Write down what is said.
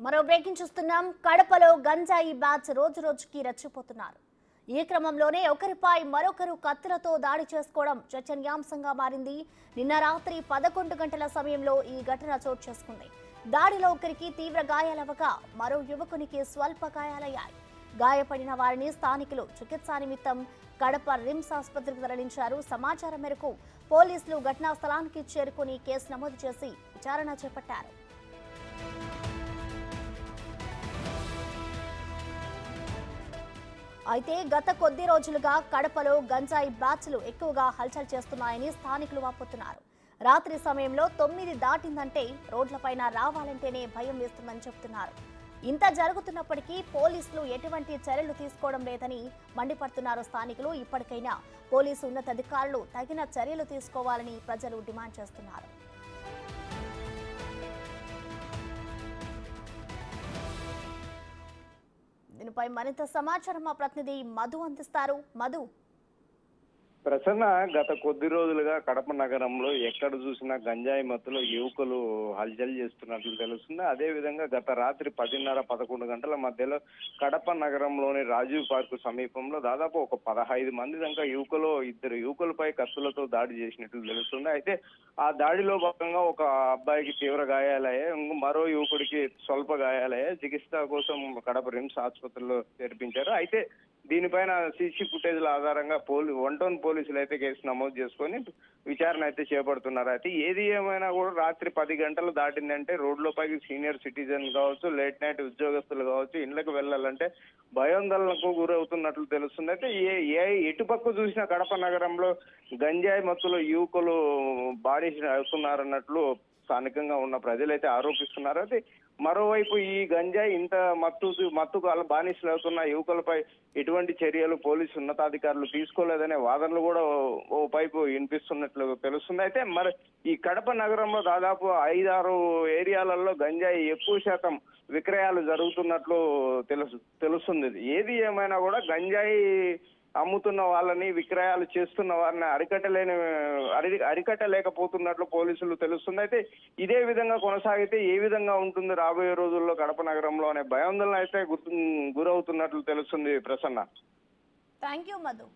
మరో బ్రేకింగ్ చూస్తున్నాం. కడపలో గంజాయి బ్యాచ్ రోజు రోజుకి రెచ్చిపోతున్నారు. ఈ క్రమంలోనే ఒకరిపై మరొకరు కత్తులతో దాడి చేసుకోవడం చర్చనీయాంశంగా మారింది. నిన్న రాత్రి 11 గంటల సమయంలో ఈ ఘటన చోటు చేసుకుంది. దాడిలో ఒకరికి తీవ్ర గాయాలవగా మరో యువకునికి స్వల్ప గాయాలయ్యాయి. గాయపడిన వారిని స్థానికులు చికిత్స నిమిత్తం కడప రిమ్స్ ఆసుపత్రికి తరలించారు. సమాచారం మేరకు పోలీసులు ఘటనా స్థలానికి చేరుకుని కేసు నమోదు చేసి విచారణ చేపట్టారు. అయితే గత కొద్ది రోజులుగా కడపలో గంజాయి బ్యాచ్లు ఎక్కువగా హల్చల్ చేస్తున్నాయని స్థానికులు వాపోతున్నారు. రాత్రి సమయంలో 9 దాటిందంటే రోడ్లపైన రావాలంటేనే భయం వేస్తుందని చెబుతున్నారు. ఇంత జరుగుతున్నప్పటికీ పోలీసులు ఎటువంటి చర్యలు తీసుకోవడం లేదని మండిపడుతున్నారు స్థానికులు. ఇప్పటికైనా పోలీసు ఉన్నతాధికారులు తగిన చర్యలు తీసుకోవాలని ప్రజలు డిమాండ్ చేస్తున్నారు. దీనిపై మరింత సమాచారం మా ప్రతినిధి మధు అందిస్తారు. మధు, ప్రసన్న, గత కొద్ది రోజులుగా కడప నగరంలో ఎక్కడ చూసినా గంజాయి మత్తులో యువకులు హల్చల్ చేస్తున్నట్లు తెలుస్తుంది. అదే విధంగా గత రాత్రి 10:30-11 గంటల మధ్యలో కడప నగరంలోని రాజీవ్ పార్క్ సమీపంలో దాదాపు ఒక 15 మంది దాకా యువకులు 2 యువకులపై కత్తులతో దాడి చేసినట్లు తెలుస్తుంది. అయితే ఆ దాడిలో భాగంగా ఒక అబ్బాయికి తీవ్ర గాయాలయ్యాయి, మరో యువకుడికి స్వల్ప గాయాలయ్యాయి. చికిత్స కోసం కడప రిమ్స్ ఆసుపత్రిలో చేర్పించారు. అయితే దీనిపైన సీసీ ఫుటేజ్ల ఆధారంగా పోలీసులు అయితే కేసు నమోదు చేసుకొని విచారణ అయితే చేపడుతున్నారు. అయితే ఏది ఏమైనా కూడా రాత్రి 10 గంటలు దాటిందంటే రోడ్లపైకి సీనియర్ సిటిజన్ కావచ్చు, లేట్ నైట్ ఉద్యోగస్తులు కావచ్చు, ఇళ్లకు వెళ్ళాలంటే భయాందోళనకు గురవుతున్నట్లు తెలుస్తుంది. అయితే ఎటుపక్క చూసినా కడప నగరంలో గంజాయి మత్తులో యువకులు బానిస అవుతున్నారన్నట్లు స్థానికంగా ఉన్న ప్రజలైతే ఆరోపిస్తున్నారు. అయితే మరోవైపు ఈ గంజాయి ఇంత మత్తుకు బానిసలు అవుతున్న యువకులపై ఎటువంటి చర్యలు పోలీసు ఉన్నతాధికారులు తీసుకోలేదనే వాదనలు కూడా ఓ వైపు వినిపిస్తున్నట్లు తెలుస్తుంది. అయితే మరి ఈ కడప నగరంలో దాదాపు 5-6 ఏరియాలలో గంజాయి ఎక్కువ శాతం విక్రయాలు జరుగుతున్నట్లు తెలుస్తుంది. ఏది ఏమైనా కూడా గంజాయి అమ్ముతున్న వాళ్ళని, విక్రయాలు చేస్తున్న వారిని అరికట్టలేకపోతున్నట్లు పోలీసులు తెలుస్తుంది. అయితే ఇదే విధంగా కొనసాగితే ఏ విధంగా ఉంటుంది రాబోయే రోజుల్లో కడప నగరంలో అనే భయాందోళన అయితే గురవుతున్నట్లు తెలుస్తుంది. Prasanna, thank you Madhu.